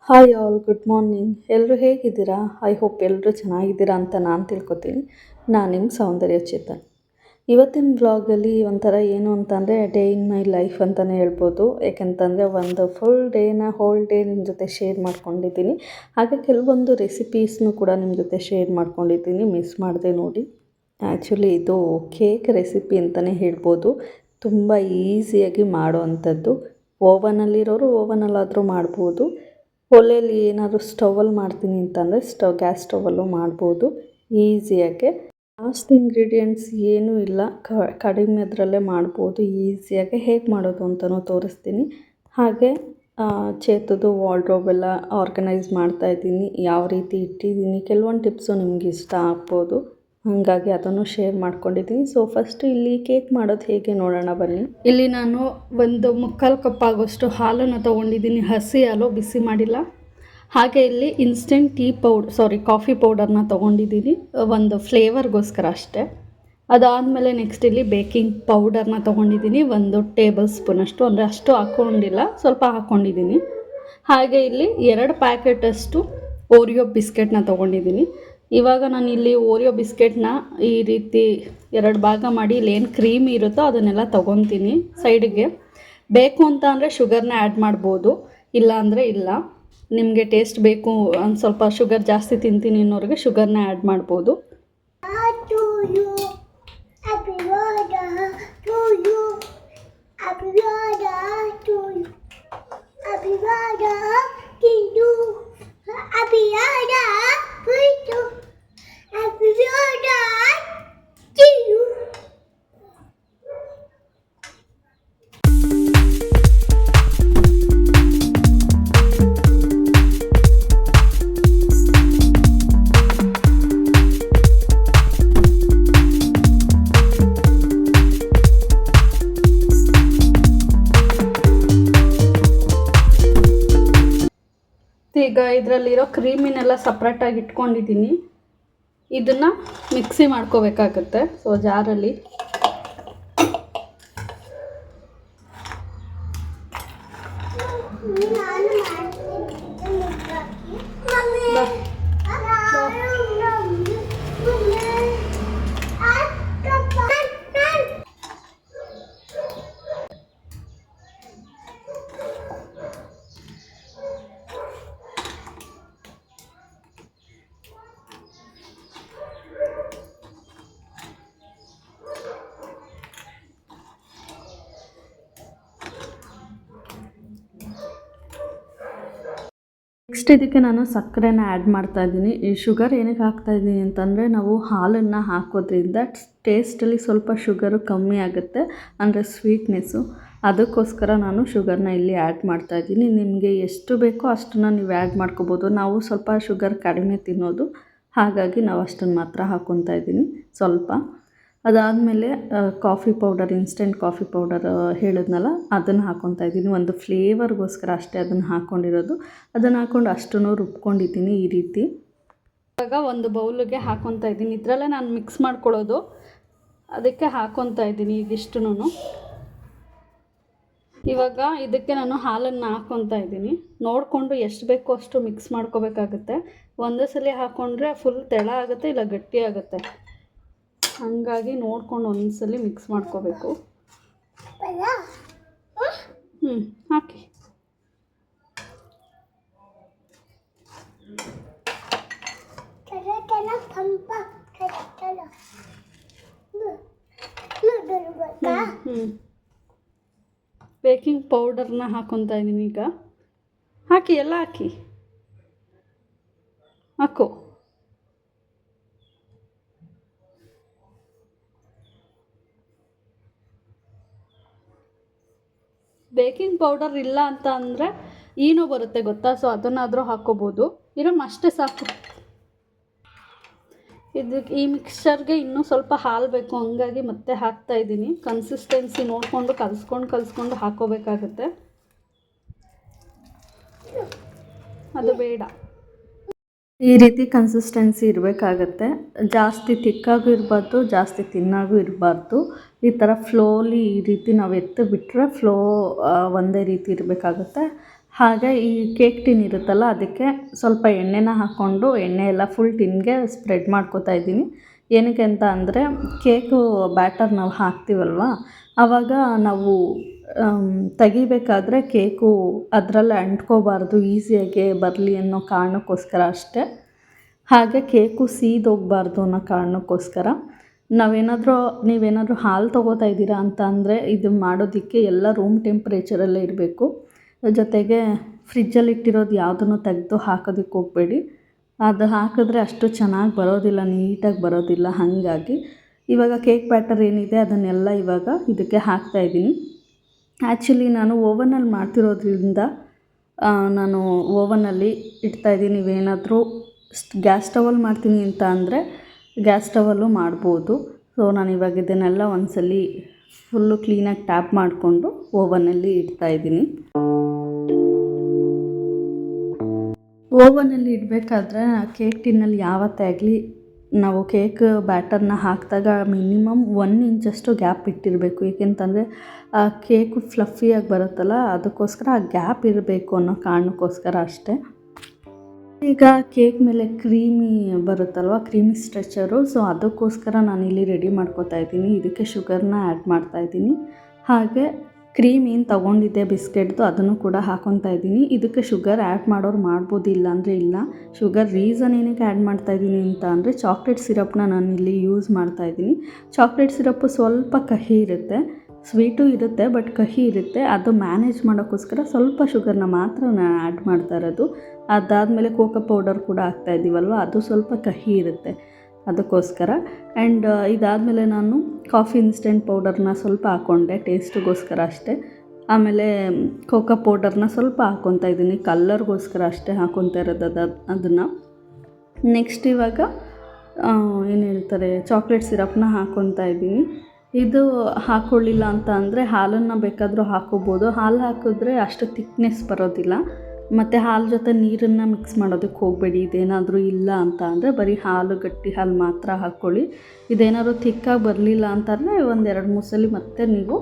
Hi all, good morning. ಎಲ್ಲರೂ ಹೇಗಿದ್ದೀರಾ? I hope ಎಲ್ಲರೂ ಚೆನ್ನಾಗಿದ್ದೀರಾ ಅಂತ ನಾನು ತಿಳ್ಕೊತೀನಿ. ನಾನು ನಿಮ್ಮ ಸೌಂದರ್ಯ ಚೇತನ್. ಇವತ್ತಿನ ವ್ಲಾಗಲ್ಲಿ ಒಂಥರ ಏನು ಅಂತಂದರೆ ಡೇ ಇನ್ ಮೈ ಲೈಫ್ ಅಂತಲೇ ಹೇಳ್ಬೋದು. ಏಕೆಂತಂದರೆ ಒಂದು ಫುಲ್ ಹೋಲ್ ಡೇ ನಿಮ್ಮ ಜೊತೆ ಶೇರ್ ಮಾಡ್ಕೊಂಡಿದ್ದೀನಿ. ಹಾಗೆ ಕೆಲವೊಂದು ರೆಸಿಪೀಸ್ನೂ ಕೂಡ ನಿಮ್ಮ ಜೊತೆ ಶೇರ್ ಮಾಡ್ಕೊಂಡಿದ್ದೀನಿ, ಮಿಸ್ ಮಾಡಿದೆ ನೋಡಿ. ಆ್ಯಕ್ಚುಲಿ ಇದು ಕೇಕ್ ರೆಸಿಪಿ ಅಂತಲೇ ಹೇಳ್ಬೋದು. ತುಂಬ ಈಸಿಯಾಗಿ ಮಾಡೋ ಅಂಥದ್ದು. ಓವನಲ್ಲಿರೋರು ಓವನಲ್ಲಾದರೂ ಮಾಡ್ಬೋದು. ಒಲೆಯಲ್ಲಿ ಏನಾದರೂ ಸ್ಟವಲ್ಲಿ ಮಾಡ್ತೀನಿ ಅಂತಂದರೆ ಗ್ಯಾಸ್ ಸ್ಟವಲ್ಲೂ ಮಾಡ್ಬೋದು ಈಸಿಯಾಗೆ. ಜಾಸ್ತಿ ಇಂಗ್ರೀಡಿಯೆಂಟ್ಸ್ ಏನೂ ಇಲ್ಲ, ಕಡಿಮೆ ಅದರಲ್ಲೇ ಮಾಡ್ಬೋದು ಈಸಿಯಾಗೆ. ಹೇಗೆ ಮಾಡೋದು ಅಂತಲೂ ತೋರಿಸ್ತೀನಿ. ಹಾಗೆ ಚೇತುದು ವಾರ್ಡ್ರೋಬ್ ಎಲ್ಲ ಆರ್ಗನೈಸ್ ಮಾಡ್ತಾಯಿದ್ದೀನಿ, ಯಾವ ರೀತಿ ಇಟ್ಟಿದ್ದೀನಿ, ಕೆಲವೊಂದು ಟಿಪ್ಸು ನಿಮ್ಗೆ ಇಷ್ಟ ಆಗ್ಬೋದು. ಹಾಗಾಗಿ ಅದನ್ನು ಶೇರ್ ಮಾಡ್ಕೊಂಡಿದ್ದೀನಿ. ಸೊ ಫಸ್ಟು ಇಲ್ಲಿ ಕೇಕ್ ಮಾಡೋದು ಹೇಗೆ ನೋಡೋಣ ಬನ್ನಿ. ಇಲ್ಲಿ ನಾನು ಒಂದು 3/4 ಕಪ್ ಆಗೋಷ್ಟು ಹಾಲನ್ನು ತೊಗೊಂಡಿದ್ದೀನಿ, ಹಸಿ ಹಾಲು, ಬಿಸಿ ಮಾಡಿಲ್ಲ. ಹಾಗೆ ಇಲ್ಲಿ ಇನ್ಸ್ಟೆಂಟ್ ಕಾಫಿ ಪೌಡರ್ನ ತೊಗೊಂಡಿದ್ದೀನಿ, ಒಂದು ಫ್ಲೇವರ್ಗೋಸ್ಕರ ಅಷ್ಟೇ. ಅದಾದಮೇಲೆ ನೆಕ್ಸ್ಟ್ ಇಲ್ಲಿ ಬೇಕಿಂಗ್ ಪೌಡರ್ನ ತೊಗೊಂಡಿದ್ದೀನಿ, 1 ಟೇಬಲ್ ಸ್ಪೂನಷ್ಟು, ಅಂದರೆ ಅಷ್ಟು ಹಾಕ್ಕೊಂಡಿಲ್ಲ, ಸ್ವಲ್ಪ ಹಾಕ್ಕೊಂಡಿದ್ದೀನಿ. ಹಾಗೆ ಇಲ್ಲಿ 2 ಪ್ಯಾಕೆಟಷ್ಟು ಓರಿಯೋ ಬಿಸ್ಕೆಟ್ನ ತೊಗೊಂಡಿದ್ದೀನಿ. ಇವಾಗ ನಾನು ಇಲ್ಲಿ ಓರಿಯೋ ಬಿಸ್ಕೆಟ್ನ ಈ ರೀತಿ 2 ಭಾಗ ಮಾಡಿ ಇಲ್ಲಿ ಏನು ಕ್ರೀಮ್ ಇರುತ್ತೋ ಅದನ್ನೆಲ್ಲ ತೊಗೊತೀನಿ ಸೈಡಿಗೆ. ಬೇಕು ಅಂತ ಅಂದರೆ ಶುಗರ್ನ ಆ್ಯಡ್ ಮಾಡ್ಬೋದು, ಇಲ್ಲ ಅಂದರೆ ಇಲ್ಲ. ನಿಮಗೆ ಟೇಸ್ಟ್ ಬೇಕು, ಒಂದು ಸ್ವಲ್ಪ ಶುಗರ್ ಜಾಸ್ತಿ ತಿಂತೀನಿ ಅನ್ನೋರಿಗೆ ಶುಗರ್ನ ಆ್ಯಡ್ ಮಾಡ್ಬೋದು. ಈಗ ಇದರಲ್ಲಿರೋ ಕ್ರೀಮಿನೆಲ್ಲ ಸಪ್ರೇಟಾಗಿ ಇಟ್ಕೊಂಡಿದ್ದೀನಿ. ಇದನ್ನು ಮಿಕ್ಸಿ ಮಾಡ್ಕೋಬೇಕಾಗತ್ತೆ. ಸೊ ಜಾರಲ್ಲಿ ನೆಕ್ಸ್ಟ್ ಇದಕ್ಕೆ ನಾನು ಸಕ್ಕರೆನ ಆ್ಯಡ್ ಮಾಡ್ತಾಯಿದ್ದೀನಿ. ಈ ಶುಗರ್ ಏನಕ್ಕೆ ಹಾಕ್ತಾಯಿದ್ದೀನಿ ಅಂತಂದರೆ ನಾವು ಹಾಲನ್ನು ಹಾಕೋದ್ರಿಂದ ಟೇಸ್ಟಲ್ಲಿ ಸ್ವಲ್ಪ ಶುಗರು ಕಮ್ಮಿ ಆಗುತ್ತೆ, ಅಂದರೆ ಸ್ವೀಟ್ನೆಸ್ಸು. ಅದಕ್ಕೋಸ್ಕರ ನಾನು ಶುಗರ್ನ ಇಲ್ಲಿ ಆ್ಯಡ್ ಮಾಡ್ತಾಯಿದ್ದೀನಿ. ನಿಮಗೆ ಎಷ್ಟು ಬೇಕೋ ಅಷ್ಟನ್ನು ನೀವು ಆ್ಯಡ್ ಮಾಡ್ಕೋಬೋದು. ನಾವು ಸ್ವಲ್ಪ ಶುಗರ್ ಕಡಿಮೆ ತಿನ್ನೋದು, ಹಾಗಾಗಿ ನಾವು ಅಷ್ಟನ್ನು ಮಾತ್ರ ಹಾಕ್ಕೊತಾ ಇದ್ದೀನಿ ಸ್ವಲ್ಪ. ಅದಾದಮೇಲೆ coffee powder, instant coffee powder ಹೇಳಿದ್ನಲ್ಲ, ಅದನ್ನು ಹಾಕ್ಕೊತಾ ಇದ್ದೀನಿ. ಒಂದು ಫ್ಲೇವರ್ಗೋಸ್ಕರ ಅಷ್ಟೇ ಅದನ್ನು ಹಾಕ್ಕೊಂಡಿರೋದು. ಅದನ್ನು ಹಾಕ್ಕೊಂಡು ಅಷ್ಟನ್ನು ರುಬ್ಕೊಂಡಿದ್ದೀನಿ ಈ ರೀತಿ. ಇವಾಗ ಒಂದು ಬೌಲಿಗೆ ಹಾಕ್ಕೊತಾ ಇದ್ದೀನಿ. ಇದರಲ್ಲೇ ನಾನು ಮಿಕ್ಸ್ ಮಾಡ್ಕೊಳ್ಳೋದು, ಅದಕ್ಕೆ ಹಾಕ್ಕೊತಾ ಇದ್ದೀನಿ ಇದಿಷ್ಟುನು. ಇವಾಗ ಇದಕ್ಕೆ ನಾನು ಹಾಲನ್ನು ಹಾಕ್ಕೊತಾ ಇದ್ದೀನಿ. ನೋಡಿಕೊಂಡು ಎಷ್ಟು ಬೇಕೋ ಅಷ್ಟು ಮಿಕ್ಸ್ ಮಾಡ್ಕೋಬೇಕಾಗುತ್ತೆ. ಒಂದೇ ಸಲ ಹಾಕ್ಕೊಂಡ್ರೆ ಫುಲ್ ತೆಳ ಆಗುತ್ತೆ, ಇಲ್ಲ ಗಟ್ಟಿ ಆಗುತ್ತೆ. ಹಾಗಾಗಿ ನೋಡ್ಕೊಂಡು ಒಂದ್ಸಲಿ ಮಿಕ್ಸ್ ಮಾಡ್ಕೋಬೇಕು. ಹಾಕಿ. ಬೇಕಿಂಗ್ ಪೌಡರ್ನ ಹಾಕ್ಕೊತಾ ಇದ್ದೀನಿ ಈಗ. ಹಾಕಿ, ಎಲ್ಲ ಹಾಕಿ. ಹಾಕು. ಬೇಕಿಂಗ್ ಪೌಡರ್ ಇಲ್ಲ ಅಂತ ಅಂದರೆ ಏನೋ ಬರುತ್ತೆ ಗೊತ್ತಾ, ಸೊ ಅದನ್ನಾದರೂ ಹಾಕ್ಕೋಬೋದು. ಇರಮ್ಮ ಅಷ್ಟೇ ಸಾಕು. ಈ ಮಿಕ್ಸ್ಚರ್ಗೆ ಇನ್ನೂ ಸ್ವಲ್ಪ ಹಾಲು ಬೇಕು, ಹಂಗಾಗಿ ಮತ್ತೆ ಹಾಕ್ತಾಯಿದ್ದೀನಿ. ಕನ್ಸಿಸ್ಟೆನ್ಸಿ ನೋಡಿಕೊಂಡು ಕಲಿಸ್ಕೊಂಡು ಹಾಕ್ಕೋಬೇಕಾಗತ್ತೆ, ಅದು ಬೇಡ. ಈ ರೀತಿ ಕನ್ಸಿಸ್ಟೆನ್ಸಿ ಇರಬೇಕಾಗತ್ತೆ. ಜಾಸ್ತಿ ತಿಕ್ಕಾಗೂ ಇರಬಾರ್ದು, ಜಾಸ್ತಿ ತಿನ್ನಾಗೂ ಇರಬಾರ್ದು. ಈ ಥರ ಫ್ಲೋಲಿ ಈ ರೀತಿ ನಾವು ಎತ್ತು ಬಿಟ್ಟರೆ ಫ್ಲೋ ಒಂದೇ ರೀತಿ ಇರಬೇಕಾಗುತ್ತೆ. ಹಾಗೆ ಈ ಕೇಕ್ ಟಿನ್ ಇರುತ್ತಲ್ಲ, ಅದಕ್ಕೆ ಸ್ವಲ್ಪ ಎಣ್ಣೆನ ಹಾಕ್ಕೊಂಡು ಎಣ್ಣೆ ಎಲ್ಲ ಫುಲ್ ಟಿನ್ಗೆ ಸ್ಪ್ರೆಡ್ ಮಾಡ್ಕೋತಾ ಇದ್ದೀನಿ. ಏನಕ್ಕೆ ಅಂತ ಅಂದರೆ ಕೇಕು ಬ್ಯಾಟರ್ ನಾವು ಹಾಕ್ತೀವಲ್ವ, ಆವಾಗ ನಾವು ತೆಗಿಬೇಕಾದ್ರೆ ಕೇಕು ಅದರಲ್ಲಿ ಅಂಟ್ಕೋಬಾರ್ದು, ಈಸಿಯಾಗೆ ಬರಲಿ ಅನ್ನೋ ಕಾರಣಕ್ಕೋಸ್ಕರ ಅಷ್ಟೇ. ಹಾಗೆ ಕೇಕು ಸೀದೋಗಬಾರ್ದು ಅನ್ನೋ ಕಾರಣಕ್ಕೋಸ್ಕರ ನೀವೇನಾದರೂ ಹಾಲು ತೊಗೋತಾ ಇದ್ದೀರಾ ಅಂತ ಅಂದರೆ ಇದು ಮಾಡೋದಕ್ಕೆ ಎಲ್ಲ ರೂಮ್ ಟೆಂಪ್ರೇಚರಲ್ಲೇ ಇರಬೇಕು. ಜೊತೆಗೆ ಫ್ರಿಜ್ಜಲ್ಲಿ ಇಟ್ಟಿರೋದು ಯಾವುದನ್ನು ತೆಗೆದು ಹಾಕೋದಕ್ಕೆ ಹೋಗಬೇಡಿ. ಅದು ಹಾಕಿದ್ರೆ ಅಷ್ಟು ಚೆನ್ನಾಗಿ ಬರೋದಿಲ್ಲ, ನೀಟಾಗಿ ಬರೋದಿಲ್ಲ. ಹಾಗಾಗಿ ಇವಾಗ ಕೇಕ್ ಬ್ಯಾಟರ್ ಏನಿದೆ ಅದನ್ನೆಲ್ಲ ಇವಾಗ ಇದಕ್ಕೆ ಹಾಕ್ತಾಯಿದ್ದೀನಿ. ಆ್ಯಕ್ಚುಲಿ ನಾನು ಓವನಲ್ಲಿ ಮಾಡ್ತಿರೋದ್ರಿಂದ ನಾನು ಓವನಲ್ಲಿ ಇಡ್ತಾಯಿದ್ದೀನಿ. ನೀವೇನಾದರೂ ಗ್ಯಾಸ್ ಸ್ಟವಲ್ಲಿ ಮಾಡ್ತೀನಿ ಅಂತ ಅಂದರೆ ಗ್ಯಾಸ್ ಸ್ಟವಲ್ಲೂ ಮಾಡ್ಬೋದು. ಸೊ ನಾನು ಇವಾಗ ಇದನ್ನೆಲ್ಲ ಒಂದ್ಸಲ ಫುಲ್ಲು ಕ್ಲೀನಾಗಿ ಟ್ಯಾಪ್ ಮಾಡಿಕೊಂಡು ಓವನಲ್ಲಿ ಇಡ್ತಾಯಿದ್ದೀನಿ. ಓವನಲ್ಲಿ ಇಡಬೇಕಾದ್ರೆ ಕೇಕ್ ಟಿನ್ನಲ್ಲಿ ಯಾವತ್ತೇ ಆಗಲಿ ನಾವು ಕೇಕ್ ಬ್ಯಾಟರ್ನ ಹಾಕಿದಾಗ ಮಿನಿಮಮ್ 1 ಇಂಚಷ್ಟು ಗ್ಯಾಪ್ ಇಟ್ಟಿರಬೇಕು. ಏಕೆಂತಂದರೆ ಆ ಕೇಕು ಫ್ಲಫಿಯಾಗಿ ಬರುತ್ತಲ್ಲ, ಅದಕ್ಕೋಸ್ಕರ ಆ ಗ್ಯಾಪ್ ಇರಬೇಕು ಅನ್ನೋ ಕಾರಣಕ್ಕೋಸ್ಕರ ಅಷ್ಟೇ. ಈಗ ಕೇಕ್ ಮೇಲೆ ಕ್ರೀಮಿ ಬರುತ್ತಲ್ವ, ಕ್ರೀಮಿ ಸ್ಟ್ರೆಚರು, ಸೊ ಅದಕ್ಕೋಸ್ಕರ ನಾನಿಲ್ಲಿ ರೆಡಿ ಮಾಡ್ಕೋತಾ ಇದ್ದೀನಿ. ಇದಕ್ಕೆ ಶುಗರ್ನ ಆ್ಯಡ್ ಮಾಡ್ತಾಯಿದ್ದೀನಿ. ಹಾಗೆ ಕ್ರೀಮ್ ಏನು ತೊಗೊಂಡಿದ್ದೆ ಬಿಸ್ಕೆಟ್ದು ಅದನ್ನು ಕೂಡ ಹಾಕ್ಕೊತಾ ಇದ್ದೀನಿ. ಇದಕ್ಕೆ ಶುಗರ್ ಆ್ಯಡ್ ಮಾಡೋರು ಮಾಡ್ಬೋದು, ಇಲ್ಲ ಅಂದರೆ ಇಲ್ಲ. ಶುಗರ್ ರೀಸನ್ ಏನಕ್ಕೆ ಆ್ಯಡ್ ಮಾಡ್ತಾಯಿದ್ದೀನಿ ಅಂತ ಅಂದರೆ ಚಾಕ್ಲೇಟ್ ಸಿರಪ್ನ ನಾನಿಲ್ಲಿ ಯೂಸ್ ಮಾಡ್ತಾಯಿದ್ದೀನಿ. ಚಾಕ್ಲೇಟ್ ಸಿರಪ್ಪು ಸ್ವಲ್ಪ ಕಹಿ ಇರುತ್ತೆ, ಸ್ವೀಟು ಇರುತ್ತೆ ಬಟ್ ಕಹಿ ಇರುತ್ತೆ. ಅದು ಮ್ಯಾನೇಜ್ ಮಾಡೋಕ್ಕೋಸ್ಕರ ಸ್ವಲ್ಪ ಶುಗರ್ನ ಮಾತ್ರ ನಾನು ಆ್ಯಡ್ ಮಾಡ್ತಾ ಇರೋದು. ಅದಾದಮೇಲೆ ಕೋಕೋ ಪೌಡರ್ ಕೂಡ ಹಾಕ್ತಾಯಿದ್ದೀವಲ್ವ, ಅದು ಸ್ವಲ್ಪ ಕಹಿ ಇರುತ್ತೆ ಅದಕ್ಕೋಸ್ಕರ. ಆ್ಯಂಡ್ ಇದಾದಮೇಲೆ ನಾನು ಕಾಫಿ ಇನ್ಸ್ಟೆಂಟ್ ಪೌಡರ್ನ ಸ್ವಲ್ಪ ಹಾಕ್ಕೊಂಡೆ ಟೇಸ್ಟಿಗೋಸ್ಕರ ಅಷ್ಟೇ. ಆಮೇಲೆ ಕೋಕೋ ಪೌಡರ್ನ ಸ್ವಲ್ಪ ಹಾಕ್ಕೊತಾ ಇದ್ದೀನಿ, ಕಲ್ಲರ್ಗೋಸ್ಕರ ಅಷ್ಟೇ ಹಾಕ್ಕೊತಾ ಇರೋದು ಅದನ್ನು. ನೆಕ್ಸ್ಟ್ ಇವಾಗ ಏನು ಹೇಳ್ತಾರೆ, ಚಾಕ್ಲೇಟ್ ಸಿರಪ್ನ ಹಾಕ್ಕೊತಾ ಇದ್ದೀನಿ. ಇದು ಹಾಕ್ಕೊಳ್ಳಿಲ್ಲ ಅಂತ ಅಂದರೆ ಹಾಲನ್ನು ಬೇಕಾದರೂ ಹಾಕ್ಕೋಬೋದು. ಹಾಲು ಹಾಕಿದ್ರೆ ಅಷ್ಟು ಥಿಕ್ನೆಸ್ ಬರೋದಿಲ್ಲ. ಮತ್ತು ಹಾಲು ಜೊತೆ ನೀರನ್ನು ಮಿಕ್ಸ್ ಮಾಡೋದಕ್ಕೆ ಹೋಗಬೇಡಿ. ಇದೇನಾದರೂ ಇಲ್ಲ ಅಂತ ಅಂದರೆ ಬರೀ ಹಾಲು, ಗಟ್ಟಿ ಹಾಲು ಮಾತ್ರ ಹಾಕ್ಕೊಳ್ಳಿ. ಇದೇನಾದರೂ ಥಿಕ್ಕಾಗಿ ಬರಲಿಲ್ಲ ಅಂತಂದರೆ 1-2-3 ಸಲ ಮತ್ತೆ ನೀವು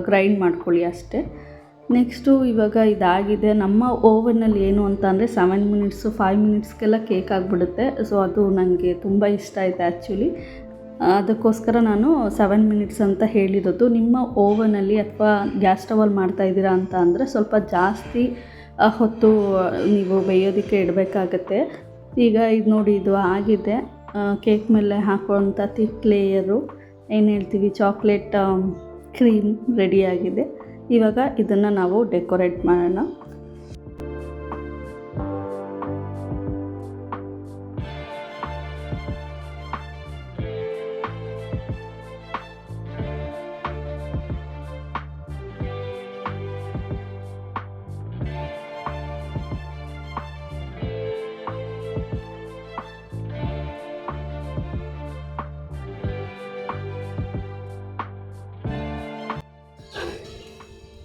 ಗ್ರೈಂಡ್ ಮಾಡ್ಕೊಳ್ಳಿ ಅಷ್ಟೇ. ನೆಕ್ಸ್ಟು ಇವಾಗ ಇದಾಗಿದೆ. ನಮ್ಮ ಓವನಲ್ಲಿ ಏನು ಅಂತ ಅಂದರೆ 7 ಮಿನಿಟ್ಸು 5 ಮಿನಿಟ್ಸ್ಗೆಲ್ಲ ಕೇಕ್ ಆಗಿಬಿಡುತ್ತೆ. ಸೊ ಅದು ನನಗೆ ತುಂಬ ಇಷ್ಟ ಆಯಿತು ಆ್ಯಕ್ಚುಲಿ. ಅದಕ್ಕೋಸ್ಕರ ನಾನು 7 ಮಿನಿಟ್ಸ್ ಅಂತ ಹೇಳಿರೋದು. ನಿಮ್ಮ ಓವನಲ್ಲಿ ಅಥವಾ ಗ್ಯಾಸ್ ಸ್ಟವಲ್ಲಿ ಮಾಡ್ತಾಯಿದ್ದೀರಾ ಅಂತ ಅಂದರೆ ಸ್ವಲ್ಪ ಜಾಸ್ತಿ ಹೊತ್ತು ನೀವು ಬೇಯೋದಕ್ಕೆ ಇಡಬೇಕಾಗತ್ತೆ. ಈಗ ಇದು ನೋಡಿ, ಇದು ಆಗಿದೆ. ಕೇಕ್ ಮೇಲೆ ಹಾಕುವಂಥ ಥಿಕ್ ಲೇಯರು ಏನು ಹೇಳ್ತೀವಿ ಚಾಕ್ಲೇಟ್ ಕ್ರೀಮ್ ರೆಡಿಯಾಗಿದೆ. ಇವಾಗ ಇದನ್ನು ನಾವು ಡೆಕೋರೇಟ್ ಮಾಡೋಣ.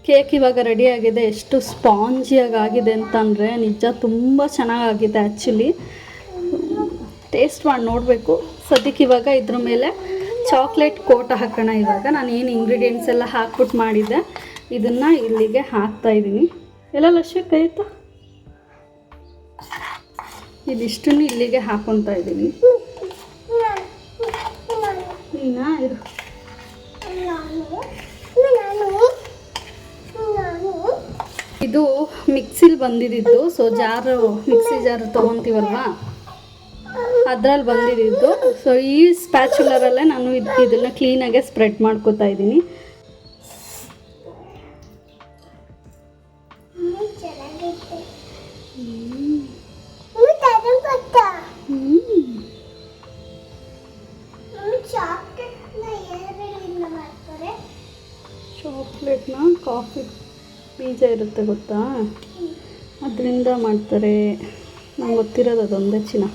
ಕೇಕ್ ಇವಾಗ ರೆಡಿಯಾಗಿದೆ. ಎಷ್ಟು ಸ್ಪಾಂಜಿಯಾಗಿ ಆಗಿದೆ ಅಂತಂದರೆ ನಿಜ ತುಂಬ ಚೆನ್ನಾಗಾಗಿದೆ ಆ್ಯಕ್ಚುಲಿ. ಟೇಸ್ಟ್ ಮಾಡಿ ನೋಡಬೇಕು. ಸದ್ಯಕ್ಕೆ ಇವಾಗ ಇದ್ರ ಮೇಲೆ ಚಾಕ್ಲೇಟ್ ಕೋಟ ಹಾಕೋಣ. ಇವಾಗ ನಾನು ಏನು ಇಂಗ್ರೀಡಿಯೆಂಟ್ಸ್ ಎಲ್ಲ ಹಾಕ್ಬಿಟ್ಟು ಮಾಡಿದ್ದೆ ಇದನ್ನು ಇಲ್ಲಿಗೆ ಹಾಕ್ತಾಯಿದ್ದೀನಿ. ಎಲ್ಲ ಲಶ್ಯ ಕೈತ ಇದಿಷ್ಟನ್ನು ಇಲ್ಲಿಗೆ ಹಾಕ್ಕೊತಾ ಇದ್ದೀನಿ. ನೀನಾ ಇರು. ಇದು ಮಿಕ್ಸಿಲಿ ಬಂದಿದ್ದು. ಸೊ ಮಿಕ್ಸಿ ಜಾರು ತೊಗೊತೀವಲ್ವ, ಅದರಲ್ಲಿ ಬಂದಿದ್ದು. ಸೊ ಈ ಸ್ಪ್ಯಾಚುಲರಲ್ಲೇ ನಾನು ಇದನ್ನು ಕ್ಲೀನಾಗೆ ಸ್ಪ್ರೆಡ್ ಮಾಡ್ಕೋತಾ ಇದ್ದೀನಿ. ಕಾಫಿ ಬೀಜ ಇರುತ್ತೆ ಗೊತ್ತಾ, ಅದರಿಂದ ಮಾಡ್ತಾರೆ. ನಂಗೆ ಗೊತ್ತಿರೋದು ಅದೊಂದೇ ಚಿನ್ನ.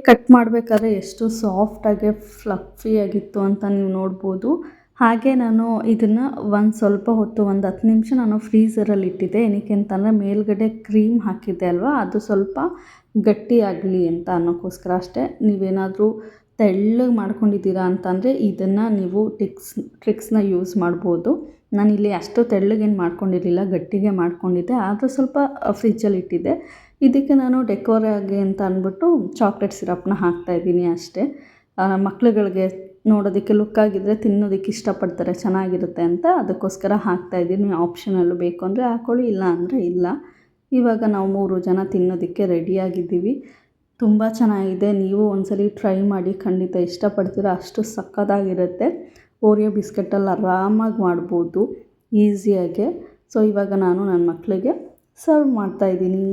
ಕಟ್ ಮಾಡಬೇಕಾದ್ರೆ ಎಷ್ಟು ಸಾಫ್ಟಾಗಿ ಫ್ಲಫಿಯಾಗಿತ್ತು ಅಂತ ನೀವು ನೋಡ್ಬೋದು. ಹಾಗೆ ನಾನು ಇದನ್ನು ಒಂದು ಸ್ವಲ್ಪ ಹೊತ್ತು ಒಂದು 10 ನಿಮಿಷ ನಾನು ಫ್ರೀಝರಲ್ಲಿ ಇಟ್ಟಿದ್ದೆ. ಏನಕ್ಕೆ ಅಂತಂದರೆ ಮೇಲ್ಗಡೆ ಕ್ರೀಮ್ ಹಾಕಿದ್ದೆ ಅಲ್ವಾ, ಅದು ಸ್ವಲ್ಪ ಗಟ್ಟಿಯಾಗಲಿ ಅಂತ ಅನ್ನೋಕ್ಕೋಸ್ಕರ ಅಷ್ಟೇ. ನೀವೇನಾದರೂ ತೆಳ್ಳಗೆ ಮಾಡ್ಕೊಂಡಿದ್ದೀರಾ ಅಂತಂದರೆ ಇದನ್ನು ನೀವು ಟ್ರಿಕ್ಸ್ನ ಯೂಸ್ ಮಾಡ್ಬೋದು. ನಾನಿಲ್ಲಿ ಅಷ್ಟು ತೆಳ್ಳಗೇನು ಮಾಡ್ಕೊಂಡಿರಲಿಲ್ಲ, ಗಟ್ಟಿಗೆ ಮಾಡ್ಕೊಂಡಿದ್ದೆ. ಆದರೂ ಸ್ವಲ್ಪ ಫ್ರಿಜ್ಜಲ್ಲಿ ಇಟ್ಟಿದ್ದೆ. ಇದಕ್ಕೆ ನಾನು ಡೆಕೋರ್ ಆಗಿ ಅಂತ ಅಂದ್ಬಿಟ್ಟು ಚಾಕ್ಲೇಟ್ ಸಿರಪ್ನ ಹಾಕ್ತಾಯಿದ್ದೀನಿ ಅಷ್ಟೇ. ಮಕ್ಳುಗಳಿಗೆ ನೋಡೋದಕ್ಕೆ ಲುಕ್ಕಾಗಿದ್ದರೆ ತಿನ್ನೋದಕ್ಕೆ ಇಷ್ಟಪಡ್ತಾರೆ, ಚೆನ್ನಾಗಿರುತ್ತೆ ಅಂತ ಅದಕ್ಕೋಸ್ಕರ ಹಾಕ್ತಾಯಿದ್ದೀನಿ. ಆಪ್ಷನಲ್ಲು ಬೇಕು ಅಂದರೆ ಹಾಕ್ಕೊಳ್ಳಿ, ಇಲ್ಲ ಅಂದರೆ ಇಲ್ಲ. ಇವಾಗ ನಾವು 3 ಜನ ತಿನ್ನೋದಕ್ಕೆ ರೆಡಿಯಾಗಿದ್ದೀವಿ. ತುಂಬ ಚೆನ್ನಾಗಿದೆ. ನೀವು ಒಂದ್ಸಲಿ ಟ್ರೈ ಮಾಡಿ, ಖಂಡಿತ ಇಷ್ಟಪಡ್ತೀರ. ಅಷ್ಟು ಸಕ್ಕತ್ತಾಗಿರುತ್ತೆ. ಓರಿಯೋ ಬಿಸ್ಕೆಟಲ್ಲಿ ಆರಾಮಾಗಿ ಮಾಡ್ಬೋದು ಈಸಿಯಾಗೆ. ಸೊ ಇವಾಗ ನಾನು ನನ್ನ ಮಕ್ಕಳಿಗೆ ಸರ್ವ್ ಮಾಡ್ತಾಯಿದ್ದೀನಿ.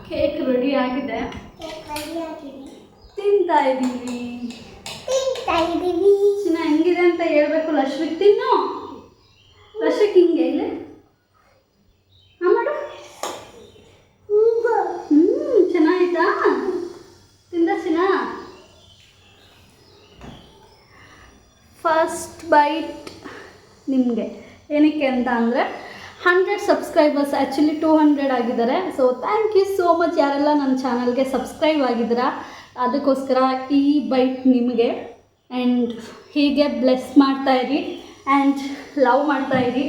ಕೇಕ್ ರೆಡಿ ಆಗಿದೆ, ತಿಂತಾ ಇದ್ದೀವಿ. ಚಿನ್ನ ಹೆಂಗಿದೆ ಅಂತ ಹೇಳ್ಬೇಕು. ಲಕ್ಷ್ಮಿಗೆ ತಿನ್ನು, ಲಕ್ಷ್ಮಿಗೆ ಹಿಂಗೆ ಇಲ್ಲ ಮಾಡು. ಚೆನ್ನಾಯ್ತಾ? ತಿಂದ ಚಿನ್ನ? ಫಸ್ಟ್ ಬೈಟ್ ನಿಮಗೆ. ಏನಕ್ಕೆ ಅಂತ ಅಂದರೆ 100 ಸಬ್ಸ್ಕ್ರೈಬರ್ಸ್, ಆ್ಯಕ್ಚುಲಿ 200 ಆಗಿದ್ದಾರೆ. So thank you so much ಯಾರೆಲ್ಲ ನನ್ನ ಚಾನಲ್ಗೆ ಸಬ್ಸ್ಕ್ರೈಬ್ ಆಗಿದ್ದೀರಾ. ಅದಕ್ಕೋಸ್ಕರ ಈ ಬೈಟ್ ನಿಮಗೆ. ಆ್ಯಂಡ್ ಹೀಗೆ ಬ್ಲೆಸ್ ಮಾಡ್ತಾಯಿರಿ ಆ್ಯಂಡ್ ಲವ್ ಮಾಡ್ತಾಯಿರಿ.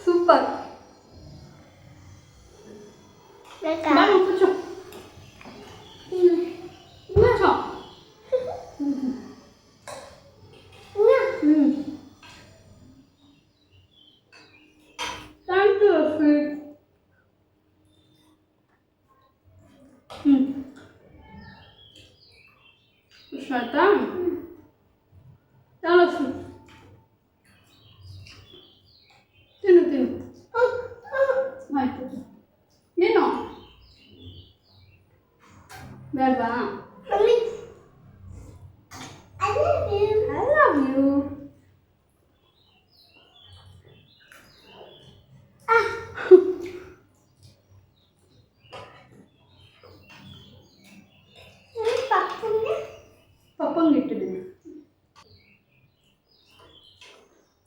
ಸೂಪರ್. ಇಷ್ಟ ಆಯ್ತಾ? ತಿನ್ನು ತಿನ್ನು. ಆಯ್ತು. ಏನು ಬೇಡವಾ? I love you. ಪಪ್ಪಂಗೆ ಇಟ್ಟಿದ್ದೀನಿ.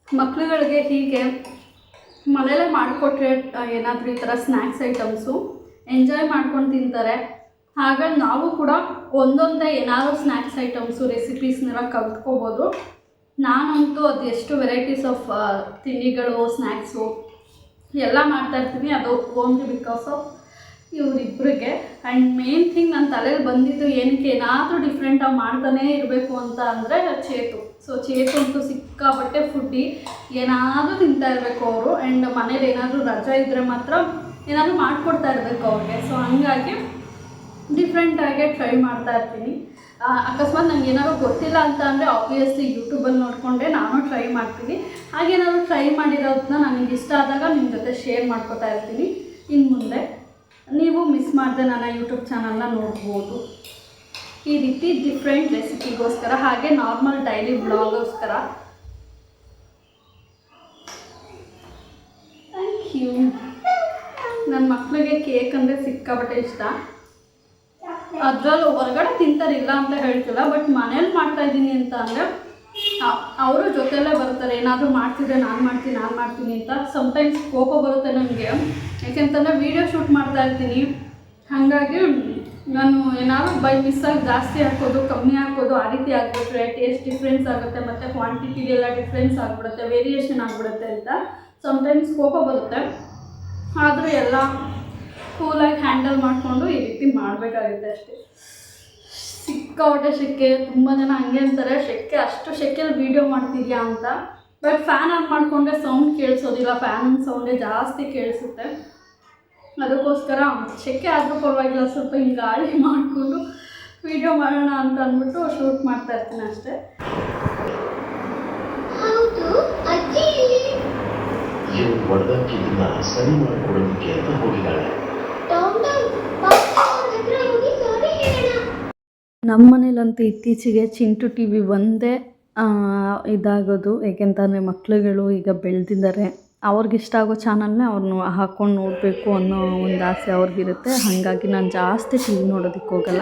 ಮಕ್ಕಳುಗಳಿಗೆ ಹೀಗೆ ಮನೇಲೇ ಮಾಡಿಕೊಟ್ರೆ ಏನಾದರೂ ಈ ಥರ ಸ್ನ್ಯಾಕ್ಸ್ ಐಟಮ್ಸು ಎಂಜಾಯ್ ಮಾಡ್ಕೊಂಡು ತಿಂತಾರೆ. ಹಾಗಾಗಿ ನಾವು ಕೂಡ ಒಂದೊಂದೇ ಏನಾದರೂ ಸ್ನ್ಯಾಕ್ಸ್ ಐಟಮ್ಸು ರೆಸಿಪೀಸ್ನೆಲ್ಲ ಕಲ್ತ್ಕೋಬೋದು. ನಾನಂತೂ ಅದು ಎಷ್ಟು ವೆರೈಟೀಸ್ ಆಫ್ ತಿಂಡಿಗಳು ಸ್ನ್ಯಾಕ್ಸು ಎಲ್ಲ ಮಾಡ್ತಾಯಿರ್ತೀನಿ. ಅದು ಓನ್ಲಿ ಬಿಕಾಸ್ ಆಫ್ ಇವರಿಬ್ಬರಿಗೆ. ಆ್ಯಂಡ್ ಮೇನ್ ಥಿಂಗ್ ನನ್ನ ತಲೆಯಲ್ಲಿ ಬಂದಿದ್ದು ಏನಕ್ಕೆ ಏನಾದರೂ ಡಿಫ್ರೆಂಟಾಗಿ ಮಾಡ್ತಾನೇ ಇರಬೇಕು ಅಂತ ಅಂದರೆ ಚೇತು. ಸೊ ಚೇತು ಅಂತೂ ಸಿಕ್ಕಾಪಟ್ಟೆ ಫುಡ್ಡಿ, ಏನಾದರೂ ತಿಂತಾ ಇರಬೇಕು ಅವರು. ಆ್ಯಂಡ್ ಮನೇಲಿ ಏನಾದರೂ ರಜೆ ಇದ್ದರೆ ಮಾತ್ರ ಏನಾದರೂ ಮಾಡಿಕೊಡ್ತಾ ಇರಬೇಕು ಅವ್ರಿಗೆ. ಸೊ ಹಂಗಾಗಿ ಡಿಫ್ರೆಂಟಾಗೆ ಟ್ರೈ ಮಾಡ್ತಾ ಇರ್ತೀನಿ. ಅಕಸ್ಮಾತ್ ನಂಗೆ ಏನಾದರೂ ಗೊತ್ತಿಲ್ಲ ಅಂತ ಅಂದರೆ ಆಬ್ವಿಯಸ್ಲಿ ಯೂಟ್ಯೂಬಲ್ಲಿ ನೋಡಿಕೊಂಡೆ ನಾನು ಟ್ರೈ ಮಾಡ್ತೀನಿ. ಹಾಗೇನಾದರೂ ಟ್ರೈ ಮಾಡಿರೋದನ್ನ ನನಗೆ ಇಷ್ಟ ಆದಾಗ ನಿಮ್ಮ ಜೊತೆ ಶೇರ್ ಮಾಡ್ಕೊತಾ ಇರ್ತೀನಿ. ಇನ್ನು ಮುಂದೆ ನೀವು ಮಿಸ್ ಮಾಡದೆ ನನ್ನ ಯೂಟ್ಯೂಬ್ ಚಾನಲ್ನ ನೋಡ್ಬೋದು. ಈ ರೀತಿ ಡಿಫ್ರೆಂಟ್ ರೆಸಿಪಿಗೋಸ್ಕರ, ಹಾಗೆ ನಾರ್ಮಲ್ ಡೈಲಿ ಬ್ಲಾಗೋಸ್ಕರ. Thank you. ನನ್ನ ಮಕ್ಕಳಿಗೆ ಕೇಕ್ ಅಂದರೆ ಸಿಕ್ಕಾಪಟ್ಟೆ ಇಷ್ಟ. ಅದರಲ್ಲೂ ಹೊರಗಡೆ ತಿಂತಾರಿಲ್ಲ ಅಂತ ಹೇಳ್ತಿಲ್ಲ, ಬಟ್ ಮನೇಲಿ ಮಾಡ್ತಾಯಿದ್ದೀನಿ ಅಂತ ಅಂದರೆ ಅವರು ಜೊತೆಯಲ್ಲೇ ಬರ್ತಾರೆ. ಏನಾದರೂ ಮಾಡ್ತಿದ್ರೆ ನಾನು ಮಾಡ್ತೀನಿ ಅಂತ. ಸಮ್ಟೈಮ್ಸ್ ಕೋಪ ಬರುತ್ತೆ ನನಗೆ, ಯಾಕೆಂತಂದರೆ ವೀಡಿಯೋ ಶೂಟ್ ಮಾಡ್ತಾ ಇರ್ತೀನಿ. ಹಾಗಾಗಿ ನಾನು ಏನಾದರೂ ಬೈ ಮಿಸ್ಸಾಗಿ ಜಾಸ್ತಿ ಹಾಕೋದು ಕಮ್ಮಿ ಹಾಕೋದು ಆ ರೀತಿ ಆಗಿಬಿಟ್ರೆ ಟೇಸ್ಟ್ ಡಿಫ್ರೆನ್ಸ್ ಆಗುತ್ತೆ, ಮತ್ತು ಕ್ವಾಂಟಿಟಿಗೆಲ್ಲ ಡಿಫ್ರೆನ್ಸ್ ಆಗಿಬಿಡುತ್ತೆ, ವೇರಿಯೇಷನ್ ಆಗಿಬಿಡುತ್ತೆ ಅಂತ ಸಮ್ಟೈಮ್ಸ್ ಕೋಪ ಬರುತ್ತೆ. ಆದರೂ ಎಲ್ಲ ಕೂಲಾಗಿ ಹ್ಯಾಂಡಲ್ ಮಾಡಿಕೊಂಡು ಈ ರೀತಿ ಮಾಡಬೇಕಾಗುತ್ತೆ ಅಷ್ಟೇ. ಸಿಕ್ಕಾಪಟ್ಟೆ ಸೆಕೆ. ತುಂಬ ಜನ ಹಂಗೆ ಅಂತಾರೆ, ಅಷ್ಟು ಸೆಕೆಯಲ್ಲಿ ವೀಡಿಯೋ ಮಾಡ್ತಿದ್ಯಾ ಅಂತ. ಬಟ್ ಫ್ಯಾನ್ ಆನ್ ಮಾಡಿಕೊಂಡ್ರೆ ಸೌಂಡ್ ಕೇಳಿಸೋದಿಲ್ಲ, ಫ್ಯಾನ್ ಸೌಂಡೇ ಜಾಸ್ತಿ ಕೇಳಿಸುತ್ತೆ. ಅದಕ್ಕೋಸ್ಕರ ಸೆಕೆ ಆದರೂ ಪರವಾಗಿಲ್ಲ, ಸ್ವಲ್ಪ ಹಿಂಗೆ ಗಾಳಿ ಮಾಡಿಕೊಂಡು ವೀಡಿಯೋ ಮಾಡೋಣ ಅಂತ ಅಂದ್ಬಿಟ್ಟು ಶೂಟ್ ಮಾಡ್ತಾ ಇರ್ತೀನಿ ಅಷ್ಟೇ. ಸರಿ ಮಾಡಿಕೊಡೋದಕ್ಕೆ ಅಂತ ಹೋಗಿದ್ದಾಳೆ. ನಮ್ಮ ಮನೇಲಂತೂ ಇತ್ತೀಚೆಗೆ ಚಿಂಟು ಟಿ ವಿ ಒಂದೇ ಇದಾಗೋದು. ಏಕೆಂತಂದರೆ ಮಕ್ಳುಗಳು ಈಗ ಬೆಳೆದಿದ್ದಾರೆ, ಅವ್ರಿಗಿಷ್ಟ ಆಗೋ ಚಾನಲ್ನೇ ಅವ್ರನ್ನ ಹಾಕ್ಕೊಂಡು ನೋಡಬೇಕು ಅನ್ನೋ ಒಂದು ಆಸೆ ಅವ್ರಿಗಿರುತ್ತೆ. ಹಾಗಾಗಿ ನಾನು ಜಾಸ್ತಿ ಟಿ ವಿ ನೋಡೋದಕ್ಕೆ ಹೋಗಲ್ಲ.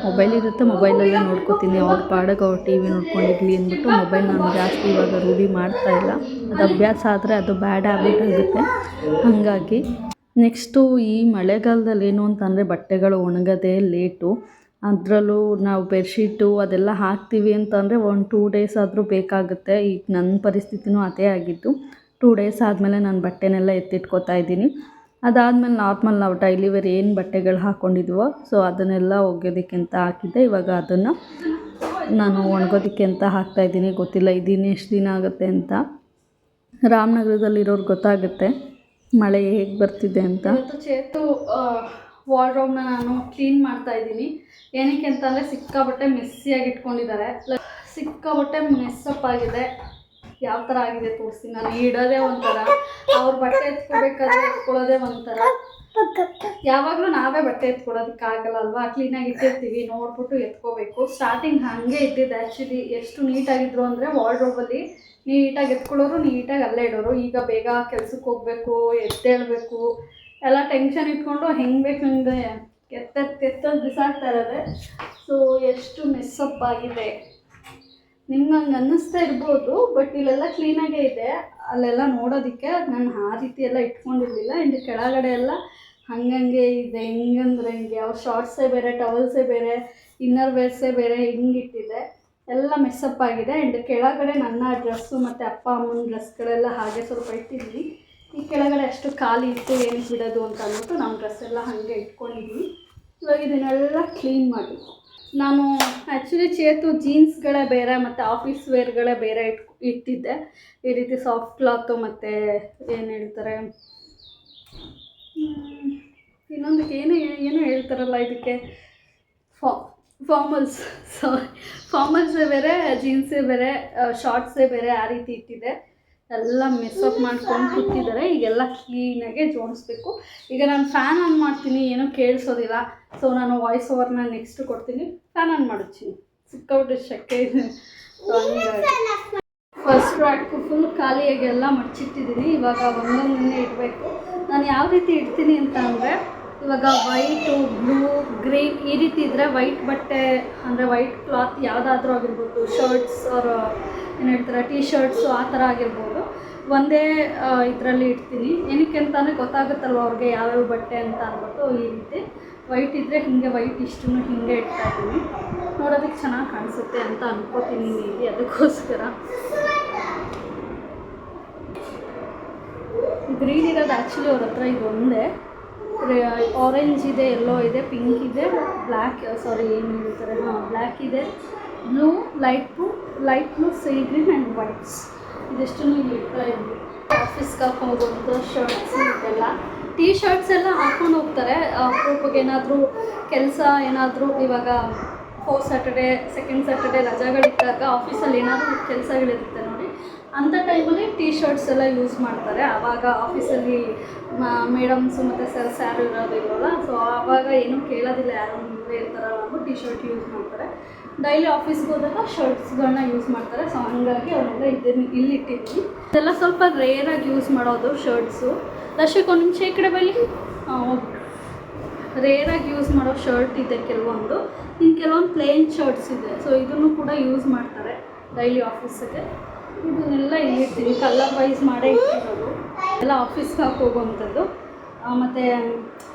ಮೊಬೈಲ್ ಇರುತ್ತೆ, ಮೊಬೈಲಲ್ಲೇ ನೋಡ್ಕೋತೀನಿ. ಅವ್ರ ಪಾಡಿಗೆ ಅವ್ರು ಟಿ ವಿ ನೋಡ್ಕೊಂಡಿರಲಿ ಅಂದ್ಬಿಟ್ಟು ಮೊಬೈಲ್ ನಾನು ಜಾಸ್ತಿ ಇವಾಗ ರೂಢಿ ಮಾಡ್ತಾಯಿಲ್ಲ. ಅದು ಅಭ್ಯಾಸ ಆದರೆ ಅದು ಬ್ಯಾಡ್ ಹ್ಯಾಬಿಟ್ ಆಗುತ್ತೆ. ಹಾಗಾಗಿ ನೆಕ್ಸ್ಟು ಈ ಮಳೆಗಾಲದಲ್ಲಿ ಏನು ಅಂತಂದರೆ ಬಟ್ಟೆಗಳು ಒಣಗೋದೇ ಲೇಟು. ಅದರಲ್ಲೂ ನಾವು ಬೆಡ್ಶೀಟು ಅದೆಲ್ಲ ಹಾಕ್ತೀವಿ ಅಂತಂದರೆ 1-2 ಡೇಸ್ ಆದರೂ ಬೇಕಾಗುತ್ತೆ. ಈಗ ನನ್ನ ಪರಿಸ್ಥಿತಿನೂ ಅದೇ ಆಗಿದ್ದು. 2 ಡೇಸ್ ಆದಮೇಲೆ ನಾನು ಬಟ್ಟೆನೆಲ್ಲ ಎತ್ತಿಟ್ಕೋತಾ ಇದ್ದೀನಿ. ಅದಾದಮೇಲೆ ನಾರ್ಮಲ್ ನಾವು ಡೈಲಿ ವೇರ್ ಏನು ಬಟ್ಟೆಗಳು ಹಾಕ್ಕೊಂಡಿದ್ವೋ ಸೊ ಅದನ್ನೆಲ್ಲ ಒಗೆಯೋದಕ್ಕೆ ಅಂತ ಹಾಕಿದ್ದೆ. ಇವಾಗ ಅದನ್ನು ನಾನು ಒಣಗೋದಕ್ಕೆ ಅಂತ ಹಾಕ್ತಾಯಿದ್ದೀನಿ. ಗೊತ್ತಿಲ್ಲ ಇದಿನ್ನು ಎಷ್ಟು ದಿನ ಆಗುತ್ತೆ ಅಂತ. ರಾಮನಗರದಲ್ಲಿರೋರು ಗೊತ್ತಾಗುತ್ತೆ ಮಳೆ ಹೇಗೆ ಬರ್ತಿದೆ ಅಂತ. ಇವತ್ತು ಚೇತು ವಾರ್ಡ್ರೋಬ್ನ ನಾನು ಕ್ಲೀನ್ ಮಾಡ್ತಾಯಿದ್ದೀನಿ. ಏನಕ್ಕೆ ಅಂತಂದರೆ ಸಿಕ್ಕಾಬಟ್ಟೆ ಮೆಸ್ಸಿಯಾಗಿ ಇಟ್ಕೊಂಡಿದ್ದಾರೆ. ಸಿಕ್ಕಾಬಟ್ಟೆ ಮೆಸ್ಸಪ್ ಆಗಿದೆ. ಯಾವ ಥರ ಆಗಿದೆ ತೋರಿಸ್ತೀನಿ. ನಾನು ಇಡೋದೇ ಒಂಥರ, ಅವ್ರ ಬಟ್ಟೆ ಎತ್ಕೋಬೇಕಾದ್ರೆ ಎತ್ಕೊಳ್ಳೋದೇ ಒಂಥರ. ಯಾವಾಗಲೂ ನಾವೇ ಬಟ್ಟೆ ಎತ್ಕೊಳ್ಳೋದಕ್ಕಾಗಲ್ಲ ಅಲ್ವಾ, ಕ್ಲೀನಾಗಿ ಇಟ್ಟಿರ್ತೀವಿ, ನೋಡ್ಬಿಟ್ಟು ಎತ್ಕೋಬೇಕು. ಸ್ಟಾರ್ಟಿಂಗ್ ಹಾಗೆ ಇದ್ದಿದ್ದು ಆ್ಯಕ್ಚುಲಿ. ಎಷ್ಟು ನೀಟಾಗಿದ್ರು ಅಂದರೆ ವಾರ್ಡ್ರೋಬಲ್ಲಿ ನೀಟಾಗಿ ಎತ್ಕೊಳ್ಳೋರು, ನೀಟಾಗಿ ಅಲ್ಲೇ ಇಡೋರು. ಈಗ ಬೇಗ ಕೆಲ್ಸಕ್ಕೆ ಹೋಗಬೇಕು, ಎದ್ದೇಳಬೇಕು, ಎಲ್ಲ ಟೆನ್ಷನ್ ಇಟ್ಕೊಂಡು ಹೆಂಗೆ ಬೇಕು ಹಂಗೆ ಎತ್ತೋದು ಬಿಸಾಕ್ತಾ ಇರೋದೆ. ಸೊ ಎಷ್ಟು ಮೆಸ್ಸಪ್ ಆಗಿದೆ. ನಿಮ್ಗೆ ಹಂಗೆ ಅನ್ನಿಸ್ತಾ ಇರ್ಬೋದು, ಬಟ್ ಇಲ್ಲೆಲ್ಲ ಕ್ಲೀನಾಗೇ ಇದೆ. ಅಲ್ಲೆಲ್ಲ ನೋಡೋದಕ್ಕೆ ನಾನು ಆ ರೀತಿ ಎಲ್ಲ ಇಟ್ಕೊಂಡಿರಲಿಲ್ಲ. ಆ್ಯಂಡ್ ಕೆಳಗಡೆ ಎಲ್ಲ ಹಂಗಂಗೆ ಇದೆ. ಹೆಂಗಂದ್ರೆ ಹಿಂಗೆ ಅವ್ರ ಶಾರ್ಟ್ಸೇ ಬೇರೆ, ಟವಲ್ಸೇ ಬೇರೆ, ಇನ್ನರ್ ವೇರ್ಸೇ ಬೇರೆ, ಹಿಂಗಿಟ್ಟಿದೆ. ಎಲ್ಲ ಮೆಸ್ಸಪ್ ಆಗಿದೆ. ಆ್ಯಂಡ್ ಕೆಳಗಡೆ ನನ್ನ ಡ್ರೆಸ್ಸು ಮತ್ತು ಅಪ್ಪ ಅಮ್ಮನ ಡ್ರೆಸ್ಗಳೆಲ್ಲ ಹಾಗೆ ಸ್ವಲ್ಪ ಇಟ್ಟಿದ್ದೀನಿ. ಈ ಕೆಳಗಡೆ ಅಷ್ಟು ಖಾಲಿ ಇತ್ತು, ಏನಕ್ಕೆ ಬಿಡೋದು ಅಂತ ಅಂದ್ಬಿಟ್ಟು ನಮ್ಮ ಡ್ರೆಸ್ ಎಲ್ಲ ಹಾಗೆ ಇಟ್ಕೊಂಡಿದ್ದೀನಿ. ಇವಾಗ ಇದನ್ನೆಲ್ಲ ಕ್ಲೀನ್ ಮಾಡಿ ನಾನು ಆ್ಯಕ್ಚುಲಿ ಚೇತು ಜೀನ್ಸ್ಗಳೇ ಬೇರೆ ಮತ್ತು ಆಫೀಸ್ ವೇರ್ಗಳೇ ಬೇರೆ ಇಟ್ಟಿದ್ದೆ. ಈ ರೀತಿ ಸಾಫ್ಟ್ ಕ್ಲಾತು ಮತ್ತು ಏನು ಹೇಳ್ತಾರೆ ಇನ್ನೊಂದಕ್ಕೆ ಏನೋ ಹೇಳ್ತಾರಲ್ಲ ಇದಕ್ಕೆ ಫಾರ್ಮಲ್ಸೇ ಬೇರೆ, ಜೀನ್ಸೇ ಬೇರೆ, ಶಾರ್ಟ್ಸೇ ಬೇರೆ, ಆ ರೀತಿ ಇಟ್ಟಿದ್ದೆ. ಎಲ್ಲ ಮೆಸ್ಸಪ್ ಮಾಡ್ಕೊಂಡು ಕೂತಿದ್ದಾರೆ. ಈಗೆಲ್ಲ ಕ್ಲೀನಾಗೆ ಜೋಡಿಸ್ಬೇಕು. ಈಗ ನಾನು ಫ್ಯಾನ್ ಆನ್ ಮಾಡ್ತೀನಿ, ಏನೂ ಕೇಳಿಸೋದಿಲ್ಲ. ಸೊ ನಾನು ವಾಯ್ಸ್ ಓವರ್ನ ನೆಕ್ಸ್ಟ್ ಕೊಡ್ತೀನಿ. ಫ್ಯಾನ್ ಆನ್ ಮಾಡಿಸ್ತೀನಿ. ಸಿಕ್ಕಾಬಿಟ್ಟು ಸೆಕೆ ಇದೆ. ಫಸ್ಟ್ ರ್ಯಾಕು ಫುಲ್ ಖಾಲಿಯಾಗಿ ಎಲ್ಲ ಮಡ್ಚಿಟ್ಟಿದ್ದೀನಿ. ಇವಾಗ ಒಂದೊಂದನ್ನೇ ಇಡಬೇಕು. ನಾನು ಯಾವ ರೀತಿ ಇಡ್ತೀನಿ ಅಂತ ಅಂದರೆ, ಇವಾಗ ವೈಟು, ಬ್ಲೂ, ಗ್ರೀನ್ ಈ ರೀತಿ ಇದ್ದರೆ ವೈಟ್ ಬಟ್ಟೆ ಅಂದರೆ ವೈಟ್ ಕ್ಲಾತ್ ಯಾವುದಾದ್ರೂ ಆಗಿರ್ಬೋದು, ಶರ್ಟ್ಸ್ ಅವ್ರ ಏನು ಹೇಳ್ತಾರೆ ಟೀ ಶರ್ಟ್ಸು ಆ ಥರ ಆಗಿರ್ಬೋದು, ಒಂದೇ ಇದರಲ್ಲಿ ಇಡ್ತೀನಿ. ಏನಕ್ಕೆ ಅಂತಂದರೆ ಗೊತ್ತಾಗುತ್ತಲ್ವ ಅವ್ರಿಗೆ ಯಾವ್ಯಾವ ಬಟ್ಟೆ ಅಂತ ಅಂದ್ಬಿಟ್ಟು. ಈ ರೀತಿ ವೈಟ್ ಇದ್ದರೆ ಹೀಗೆ ವೈಟ್ ಇಷ್ಟನ್ನು ಹೀಗೆ ಇಡ್ತಾಯಿದ್ದೀನಿ. ನೋಡೋದಕ್ಕೆ ಚೆನ್ನಾಗಿ ಕಾಣಿಸುತ್ತೆ ಅಂತ ಅನ್ಕೋತೀನಿ ಇಲ್ಲಿ. ಅದಕ್ಕೋಸ್ಕರ ಗ್ರೀನ್ ಇರೋದು ಆ್ಯಕ್ಚುಲಿ ಅವ್ರ ಹತ್ರ ಇದು ಒಂದೇ. ಆರೆಂಜ್ ಇದೆ, ಯೆಲ್ಲೋ ಇದೆ, ಪಿಂಕ್ ಇದೆ, ಬ್ಲ್ಯಾಕ್ ಏನು ಹೇಳ್ತಾರೆ ಬ್ಲ್ಯಾಕ್ ಇದೆ, blue, light blue, sea green and whites ಇದೆಷ್ಟನ್ನು ಇಲ್ಲಿ ಇಡ್ತಾ ಇದ್ವಿ. ಆಫೀಸ್ಗೆ ಹಾಕೊಂಡು ಹೋಗೋದು ಶರ್ಟ್ಸ್ ಇದೆಲ್ಲ. ಟೀ ಶರ್ಟ್ಸ್ ಎಲ್ಲ ಹಾಕ್ಕೊಂಡು ಹೋಗ್ತಾರೆ. ಅಪರೂಪಕ್ಕೆ ಏನಾದರೂ ಕೆಲಸ ಏನಾದರೂ ಇವಾಗ 4th ಸ್ಯಾಟರ್ಡೇ 2nd ಸ್ಯಾಟರ್ಡೇ ರಜೆಗಳಿದ್ದಾಗ ಆಫೀಸಲ್ಲಿ ಏನಾದರೂ ಕೆಲಸಗಳಿರುತ್ತೆ ನೋಡಿ, ಅಂಥ ಟೈಮಲ್ಲಿ ಟೀ ಶರ್ಟ್ಸ್ ಎಲ್ಲ ಯೂಸ್ ಮಾಡ್ತಾರೆ. ಆವಾಗ ಆಫೀಸಲ್ಲಿ ಮೇಡಮ್ಸು ಮತ್ತು ಸರ್ಸ್ ಯಾರು ಇರೋದಿಲ್ವಲ್ಲ, ಸೊ ಆವಾಗ ಏನೂ ಕೇಳೋದಿಲ್ಲ, ಯಾರು ಮುಂದೆ ಇರ್ತಾರಲ್ಲ ಅಂದ್ಬಿಟ್ಟು ಟೀ ಶರ್ಟ್ ಯೂಸ್ ಮಾಡ್ತಾರೆ. ಡೈಲಿ ಆಫೀಸ್ಗೆ ಹೋದಾಗ ಶರ್ಟ್ಸ್ಗಳನ್ನ ಯೂಸ್ ಮಾಡ್ತಾರೆ. ಸೊ ಹಂಗಾಗಿ ಅವನ್ನೆಲ್ಲ ಇಲ್ಲಿ ಇಟ್ಟಿದ್ದೀನಿ. ಇದೆಲ್ಲ ಸ್ವಲ್ಪ ರೇರಾಗಿ ಯೂಸ್ ಮಾಡೋದು ಶರ್ಟ್ಸು. ದರ್ಶಕ್ ಒಂದು ನಿಮಿಷ ಈ ಕಡೆ ಬಲ್ಲಿ. ರೇರಾಗಿ ಯೂಸ್ ಮಾಡೋ ಶರ್ಟ್ ಇದೆ ಕೆಲವೊಂದು, ಇನ್ನು ಕೆಲವೊಂದು ಪ್ಲೇನ್ ಶರ್ಟ್ಸ್ ಇದೆ. ಸೊ ಇದನ್ನು ಕೂಡ ಯೂಸ್ ಮಾಡ್ತಾರೆ ಡೈಲಿ ಆಫೀಸಿಗೆ. ಇದನ್ನೆಲ್ಲ ಇಟ್ಟಿರ್ತೀನಿ, ಕಲರ್ ವೈಸ್ ಮಾಡೇ ಇಟ್ಟಿರೋದು. ಎಲ್ಲ ಆಫೀಸ್ಗೆ ಹಾಕೋಗುವಂಥದ್ದು, ಮತ್ತು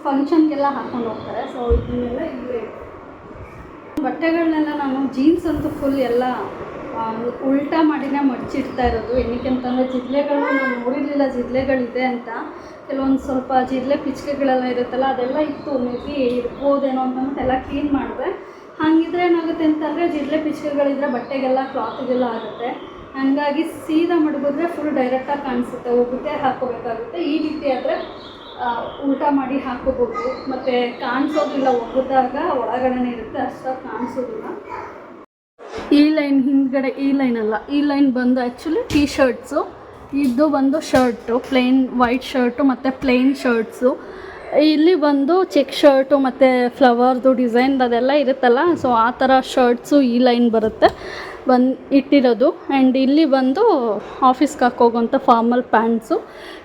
ಫಂಕ್ಷನ್ಗೆಲ್ಲ ಹಾಕ್ಕೊಂಡು ಹೋಗ್ತಾರೆ. ಸೊ ಇದನ್ನೆಲ್ಲ ಇಲ್ಲೇ ಬಟ್ಟೆಗಳನ್ನೆಲ್ಲ ನಾನು ಜೀನ್ಸ್ ಅಂತೂ ಫುಲ್ ಎಲ್ಲ ಉಲ್ಟಾ ಮಾಡಿನೇ ಮಡಚಿಡ್ತಾ ಇರೋದು. ಏನಕ್ಕೆ ಅಂತಂದರೆ ಜಿರಳೆಗಳು ನಾನು ನೋಡಿರಲಿಲ್ಲ ಜಿರಳೆಗಳಿದೆ ಅಂತ. ಕೆಲವೊಂದು ಸ್ವಲ್ಪ ಜಿರಳೆ ಪಿಚ್ಕೆಗಳೆಲ್ಲ ಇರುತ್ತಲ್ಲ ಅದೆಲ್ಲ ಇತ್ತು, ಮೇ ಬಿ ಇರ್ಬೋದೇನೋ ಅಂತಂದ್ಬಿಟ್ಟು ಎಲ್ಲ ಕ್ಲೀನ್ ಮಾಡಿದೆ. ಹಾಗಿದ್ರೆ ಏನಾಗುತ್ತೆ ಅಂತಂದರೆ ಜಿರಳೆ ಪಿಚ್ಕೆಗಳಿದ್ರೆ ಬಟ್ಟೆಗೆಲ್ಲ ಕ್ಲಾತಿಗೆಲ್ಲ ಆಗುತ್ತೆ. ಹಾಗಾಗಿ ಸೀದಾ ಮಡಗಿದ್ರೆ ಫುಲ್ ಡೈರೆಕ್ಟಾಗಿ ಕಾಣಿಸುತ್ತೆ, ಒಗುತ್ತೆ ಹಾಕೋಬೇಕಾಗುತ್ತೆ. ಈ ರೀತಿ ಆದರೆ ಉಲ್ಟಾ ಮಾಡಿ ಹಾಕೋಬೋದು, ಮತ್ತು ಕಾಣಿಸೋದಿಲ್ಲ, ಒಗೆದಾಗ ಒಳಗಡೆ ಇರುತ್ತೆ, ಅಷ್ಟಾಗಿ ಕಾಣಿಸೋದಿಲ್ಲ. ಈ ಲೈನ್ ಹಿಂದ್ಗಡೆ, ಈ ಲೈನ್ ಅಲ್ಲ, ಈ ಲೈನ್ ಬಂದು ಆ್ಯಕ್ಚುಲಿ ಟೀ ಶರ್ಟ್ಸು, ಇದು ಬಂದು ಶರ್ಟು, ಪ್ಲೇನ್ ವೈಟ್ ಶರ್ಟು ಮತ್ತು ಪ್ಲೇನ್ ಶರ್ಟ್ಸು. ಇಲ್ಲಿ ಬಂದು ಚೆಕ್ ಶರ್ಟು ಮತ್ತು ಫ್ಲವರ್ದು ಡಿಸೈನ್ ಅದೆಲ್ಲ ಇರುತ್ತಲ್ಲ, ಸೊ ಆ ಥರ ಶರ್ಟ್ಸು ಈ ಲೈನ್ ಬರುತ್ತೆ ಇಟ್ಟಿರೋದು. ಆ್ಯಂಡ್ ಇಲ್ಲಿ ಬಂದು ಆಫೀಸ್ಗೆ ಹಾಕೋಗೋಂಥ ಫಾರ್ಮಲ್ ಪ್ಯಾಂಟ್ಸು,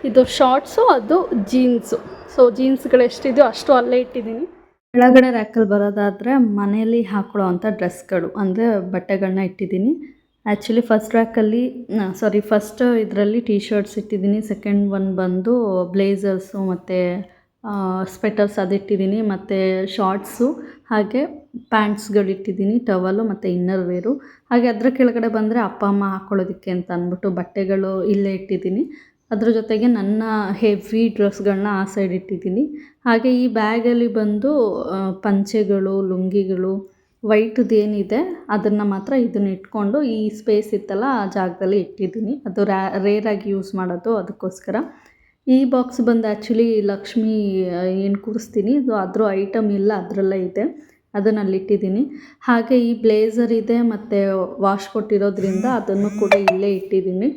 ಇದು ಶಾರ್ಟ್ಸು, ಅದು ಜೀನ್ಸು. ಸೊ ಜೀನ್ಸ್ಗಳು ಎಷ್ಟಿದೆಯೋ ಅಷ್ಟು ಅಲ್ಲೇ ಇಟ್ಟಿದ್ದೀನಿ. ಕೆಳಗಡೆ ರ್ಯಾಕಲ್ಲಿ ಬರೋದಾದರೆ ಮನೆಯಲ್ಲಿ ಹಾಕೊಳ್ಳೋ ಅಂಥ ಡ್ರೆಸ್ಗಳು ಅಂದರೆ ಬಟ್ಟೆಗಳನ್ನ ಇಟ್ಟಿದ್ದೀನಿ. ಆ್ಯಕ್ಚುಲಿ ಫಸ್ಟ್ ಇದರಲ್ಲಿ ಟೀ ಶರ್ಟ್ಸ್ ಇಟ್ಟಿದ್ದೀನಿ, ಸೆಕೆಂಡ್ ಒನ್ ಬಂದು ಬ್ಲೇಸರ್ಸು ಮತ್ತು ಸ್ವೆಟರ್ಸ್ ಅದಿಟ್ಟಿದ್ದೀನಿ, ಮತ್ತು ಶಾರ್ಟ್ಸು ಹಾಗೆ ಪ್ಯಾಂಟ್ಸ್ಗಳು ಇಟ್ಟಿದ್ದೀನಿ, ಟವಲು ಮತ್ತು ಇನ್ನರ್ ವೇರು. ಹಾಗೆ ಅದರ ಕೆಳಗಡೆ ಬಂದರೆ ಅಪ್ಪ ಅಮ್ಮ ಹಾಕ್ಕೊಳ್ಳೋದಕ್ಕೆ ಅಂತ ಅಂದ್ಬಿಟ್ಟು ಬಟ್ಟೆಗಳು ಇಲ್ಲೇ ಇಟ್ಟಿದ್ದೀನಿ. ಅದ್ರ ಜೊತೆಗೆ ನನ್ನ ಹೆವಿ ಡ್ರೆಸ್ಗಳನ್ನ ಆ ಸೈಡ್ ಇಟ್ಟಿದ್ದೀನಿ. ಹಾಗೆ ಈ ಬ್ಯಾಗಲ್ಲಿ ಬಂದು ಪಂಚೆಗಳು, ಲುಂಗಿಗಳು, ವೈಟ್ದು ಏನಿದೆ ಅದನ್ನು ಮಾತ್ರ ಇದನ್ನು ಇಟ್ಕೊಂಡು ಈ ಸ್ಪೇಸ್ ಇತ್ತಲ್ಲ ಆ ಜಾಗದಲ್ಲಿ ಇಟ್ಟಿದ್ದೀನಿ. ಅದು ರೇರಾಗಿ ಯೂಸ್ ಮಾಡೋದು, ಅದಕ್ಕೋಸ್ಕರ. ಈ ಬಾಕ್ಸ್ ಬಂದು ಆ್ಯಕ್ಚುಲಿ ಲಕ್ಷ್ಮಿ ಏನು ಕೂರಿಸ್ತೀನಿ ಅದು ಅದ್ರ ಐಟಮ್ ಇಲ್ಲ, ಅದರಲ್ಲೇ ಇದೆ, ಅದನ್ನು ಅಲ್ಲಿಟ್ಟಿದ್ದೀನಿ. ಹಾಗೆ ಈ ಬ್ಲೇಸರ್ ಇದೆ ಮತ್ತು ವಾಶ್ ಕೊಟ್ಟಿರೋದ್ರಿಂದ ಅದನ್ನು ಕೂಡ ಇಲ್ಲೇ ಇಟ್ಟಿದ್ದೀನಿ.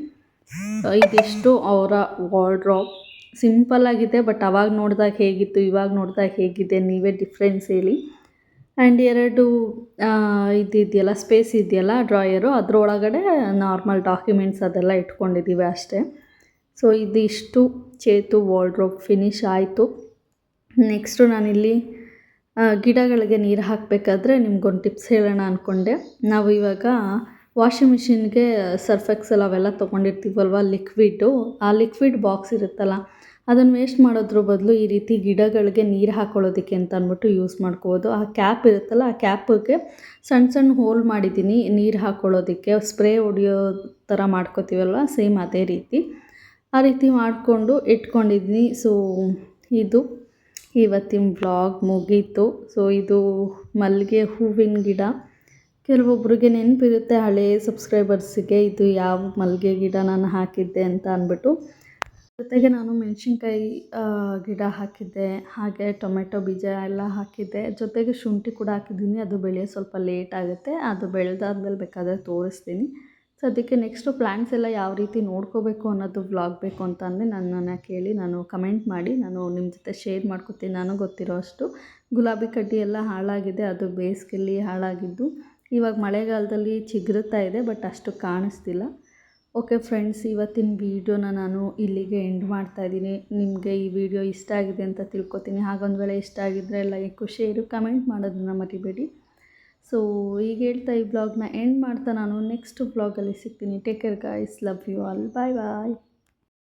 ಇದಿಷ್ಟು ಅವರ ವಾರ್ಡ್ರೋಬ್. ಸಿಂಪಲ್ಲಾಗಿದೆ, ಬಟ್ ಅವಾಗ ನೋಡಿದಾಗ ಹೇಗಿತ್ತು ಇವಾಗ ನೋಡಿದಾಗ ಹೇಗಿದೆ ನೀವೇ ಡಿಫ್ರೆನ್ಸ್ ಹೇಳಿ. ಆ್ಯಂಡ್ ಎರಡು ಇದೆಯಲ್ಲ ಸ್ಪೇಸ್ ಇದೆಯಲ್ಲ ಡ್ರಾಯರು, ಅದರೊಳಗಡೆ ನಾರ್ಮಲ್ ಡಾಕ್ಯುಮೆಂಟ್ಸ್ ಅದೆಲ್ಲ ಇಟ್ಕೊಂಡಿದ್ದೀವಿ ಅಷ್ಟೇ. ಸೊ ಇದಿಷ್ಟು ಚೇತು ವಾರ್ಡ್ರೋಬ್ ಫಿನಿಶ್ ಆಯಿತು. ನೆಕ್ಸ್ಟು ನಾನಿಲ್ಲಿ ಗಿಡಗಳಿಗೆ ನೀರು ಹಾಕಬೇಕಾದ್ರೆ ನಿಮ್ಗೊಂದು ಟಿಪ್ಸ್ ಹೇಳೋಣ ಅಂದ್ಕೊಂಡೆ. ನಾವು ಇವಾಗ ವಾಷಿಂಗ್ ಮಿಷಿನ್ಗೆ ಸರ್ಫ್ ಎಕ್ಸೆಲ್ ಅವೆಲ್ಲ ತೊಗೊಂಡಿರ್ತೀವಲ್ವ ಲಿಕ್ವಿಡ್ಡು, ಆ ಲಿಕ್ವಿಡ್ ಬಾಕ್ಸ್ ಇರುತ್ತಲ್ಲ ಅದನ್ನು ವೇಸ್ಟ್ ಮಾಡೋದ್ರ ಬದಲು ಈ ರೀತಿ ಗಿಡಗಳಿಗೆ ನೀರು ಹಾಕ್ಕೊಳ್ಳೋದಕ್ಕೆ ಅಂತ ಅಂದ್ಬಿಟ್ಟು ಯೂಸ್ ಮಾಡ್ಕೋಬೋದು. ಆ ಕ್ಯಾಪ್ ಇರುತ್ತಲ್ಲ ಆ ಕ್ಯಾಪಿಗೆ ಸಣ್ಣ ಸಣ್ಣ ಹೋಲ್ ಮಾಡಿದ್ದೀನಿ ನೀರು ಹಾಕ್ಕೊಳ್ಳೋದಕ್ಕೆ, ಸ್ಪ್ರೇ ಹೊಡಿಯೋ ಥರ ಮಾಡ್ಕೋತೀವಲ್ವ ಸೇಮ್ ಅದೇ ರೀತಿ, ಆ ರೀತಿ ಮಾಡಿಕೊಂಡು ಇಟ್ಕೊಂಡಿದ್ದೀನಿ. ಸೊ ಇದು ಇವತ್ತಿನ ವ್ಲಾಗ್ ಮುಗೀತು. ಸೊ ಇದು ಮಲ್ಲಿಗೆ ಹೂವಿನ ಗಿಡ. ಕೆಲವೊಬ್ಬರಿಗೆ ನೆನಪಿರುತ್ತೆ ಹಳೇ ಸಬ್ಸ್ಕ್ರೈಬರ್ಸಿಗೆ ಇದು ಯಾವ ಮಲ್ಲಿಗೆ ಗಿಡ ನಾನು ಹಾಕಿದ್ದೆ ಅಂತ ಅಂದ್ಬಿಟ್ಟು. ಜೊತೆಗೆ ನಾನು ಮೆಣಸಿನ್ಕಾಯಿ ಗಿಡ ಹಾಕಿದ್ದೆ, ಹಾಗೆ ಟೊಮೆಟೊ ಬೀಜ ಎಲ್ಲ ಹಾಕಿದ್ದೆ, ಜೊತೆಗೆ ಶುಂಠಿ ಕೂಡ ಹಾಕಿದ್ದೀನಿ. ಅದು ಬೆಳೆಯೋ ಸ್ವಲ್ಪ ಲೇಟ್ ಆಗುತ್ತೆ, ಅದು ಬೆಳೆದಾದ್ಮೇಲೆ ಬೇಕಾದರೆ ತೋರಿಸ್ತೀನಿ. ಸದ್ಯಕ್ಕೆ ನೆಕ್ಸ್ಟು ಪ್ಲ್ಯಾಂಟ್ಸ್ ಎಲ್ಲ ಯಾವ ರೀತಿ ನೋಡ್ಕೋಬೇಕು ಅನ್ನೋದು ವ್ಲಾಗ್ ಬೇಕು ಅಂತ ಅಂದರೆ ನನ್ನನ್ನು ಕೇಳಿ, ನಾನು ಕಮೆಂಟ್ ಮಾಡಿ ನಾನು ನಿಮ್ಮ ಜೊತೆ ಶೇರ್ ಮಾಡ್ಕೊತೀನಿ. ನನಗೆ ಗೊತ್ತಿರೋ ಅಷ್ಟು ಗುಲಾಬಿ ಕಡ್ಡಿ ಎಲ್ಲ ಹಾಳಾಗಿದೆ, ಅದು ಬೇಸಿಗೆಯಲ್ಲಿ ಹಾಳಾಗಿದ್ದು ಇವಾಗ ಮಳೆಗಾಲದಲ್ಲಿ ಚಿಗುರುತ್ತಾ ಇದೆ, ಬಟ್ ಅಷ್ಟು ಕಾಣಿಸ್ತಿಲ್ಲ. ಓಕೆ ಫ್ರೆಂಡ್ಸ್, ಇವತ್ತಿನ ವೀಡಿಯೋನ ನಾನು ಇಲ್ಲಿಗೆ ಎಂಡ್ ಮಾಡ್ತಾಯಿದ್ದೀನಿ. ನಿಮಗೆ ಈ ವಿಡಿಯೋ ಇಷ್ಟ ಆಗಿದೆ ಅಂತ ತಿಳ್ಕೊತೀನಿ. ಹಾಗೊಂದು ವೇಳೆ ಇಷ್ಟ ಆಗಿದ್ದರೆ ಲೈಕ್ ಶೇರು ಕಮೆಂಟ್ ಮಾಡೋದನ್ನು ಮರಿಬೇಡಿ. ಸೊ ಈಗ ಹೇಳ್ತಾ ಈ ವ್ಲಾಗ್ನ ಎಂಡ್ ಮಾಡ್ತಾ ನಾನು ನೆಕ್ಸ್ಟ್ ವ್ಲಾಗಲ್ಲಿ ಸಿಗ್ತೀನಿ. Take care guys, love you all, bye bye.